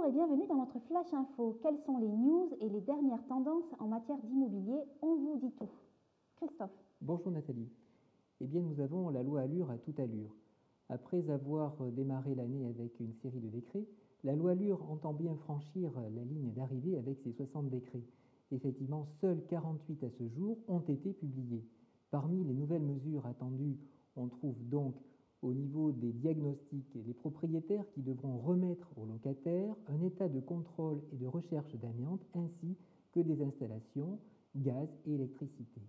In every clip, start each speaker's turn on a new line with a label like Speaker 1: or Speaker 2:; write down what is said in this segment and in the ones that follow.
Speaker 1: Bonjour et bienvenue dans notre Flash Info. Quelles sont les news et les dernières tendances en matière d'immobilier? On vous dit tout. Christophe.
Speaker 2: Bonjour Nathalie. Eh bien, nous avons la loi Allure à toute allure. Après avoir démarré l'année avec une série de décrets, la loi Allure entend bien franchir la ligne d'arrivée avec ses 60 décrets. Effectivement, seuls 48 à ce jour ont été publiés. Parmi les nouvelles mesures attendues, on trouve donc au niveau des diagnostics les propriétaires qui devront remettre aux locataires un état de contrôle et de recherche d'amiante ainsi que des installations, gaz et électricité.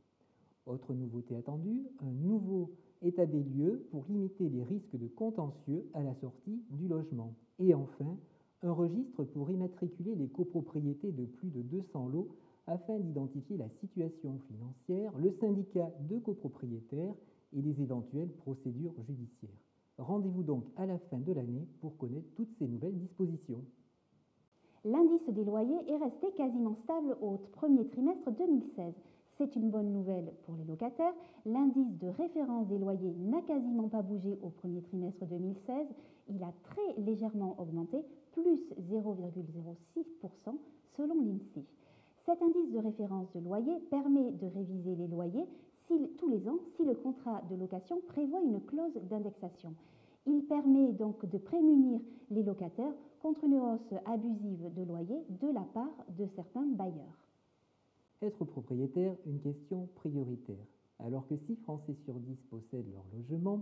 Speaker 2: Autre nouveauté attendue, un nouveau état des lieux pour limiter les risques de contentieux à la sortie du logement. Et enfin, un registre pour immatriculer les copropriétés de plus de 200 lots afin d'identifier la situation financière, le syndicat de copropriétaires et les éventuelles procédures judiciaires. Rendez-vous donc à la fin de l'année pour connaître toutes ces nouvelles dispositions.
Speaker 1: L'indice des loyers est resté quasiment stable au premier trimestre 2016. C'est une bonne nouvelle pour les locataires. L'indice de référence des loyers n'a quasiment pas bougé au premier trimestre 2016. Il a très légèrement augmenté, plus 0,06% selon l'INSEE. Cet indice de référence de loyer permet de réviser les loyers tous les ans si le contrat de location prévoit une clause d'indexation. Il permet donc de prémunir les locataires contre une hausse abusive de loyer de la part de certains bailleurs.
Speaker 2: Être propriétaire, une question prioritaire. Alors que 6 Français sur 10 possèdent leur logement,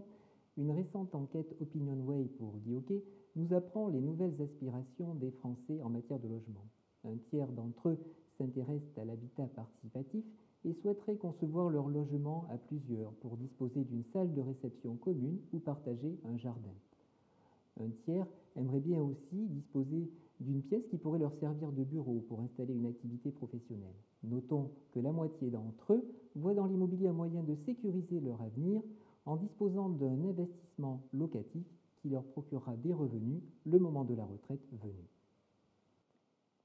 Speaker 2: une récente enquête OpinionWay pour Guy Hockey nous apprend les nouvelles aspirations des Français en matière de logement. Un tiers d'entre eux s'intéressent à l'habitat participatif et souhaiteraient concevoir leur logement à plusieurs pour disposer d'une salle de réception commune ou partager un jardin. Un tiers aimerait bien aussi disposer d'une pièce qui pourrait leur servir de bureau pour installer une activité professionnelle. Notons que la moitié d'entre eux voient dans l'immobilier un moyen de sécuriser leur avenir en disposant d'un investissement locatif qui leur procurera des revenus le moment de la retraite venu.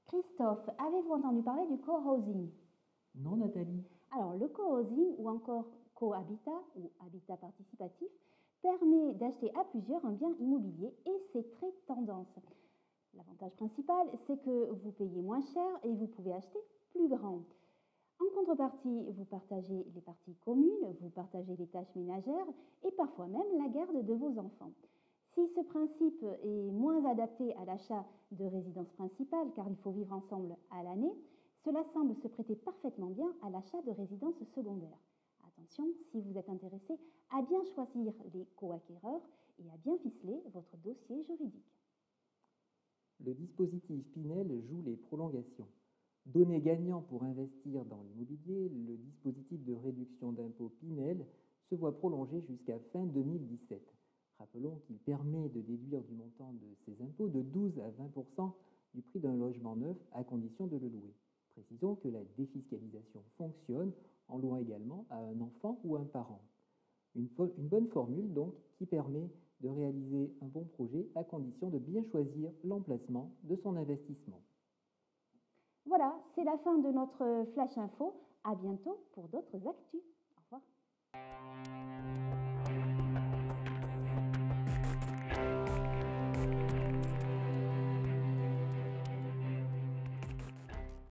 Speaker 1: Christophe, avez-vous entendu parler du co-housing?
Speaker 2: Non, Nathalie.
Speaker 1: Alors, le co-housing ou encore cohabitat ou habitat participatif permet d'acheter à plusieurs un bien immobilier et c'est très tendance. L'avantage principal, c'est que vous payez moins cher et vous pouvez acheter plus grand. En contrepartie, vous partagez les parties communes, vous partagez les tâches ménagères et parfois même la garde de vos enfants. Si ce principe est moins adapté à l'achat de résidence principale, car il faut vivre ensemble à l'année, cela semble se prêter parfaitement bien à l'achat de résidences secondaires. Attention, si vous êtes intéressé, à bien choisir les co-acquéreurs et à bien ficeler votre dossier juridique.
Speaker 2: Le dispositif Pinel joue les prolongations. Donné gagnant pour investir dans l'immobilier, le dispositif de réduction d'impôt Pinel se voit prolongé jusqu'à fin 2017. Rappelons qu'il permet de déduire du montant de ces impôts de 12 à 20% du prix d'un logement neuf à condition de le louer. Précisons que la défiscalisation fonctionne en louant également à un enfant ou un parent. Une bonne formule donc qui permet de réaliser un bon projet à condition de bien choisir l'emplacement de son investissement.
Speaker 1: Voilà, c'est la fin de notre Flash Info. À bientôt pour d'autres actus. Au revoir.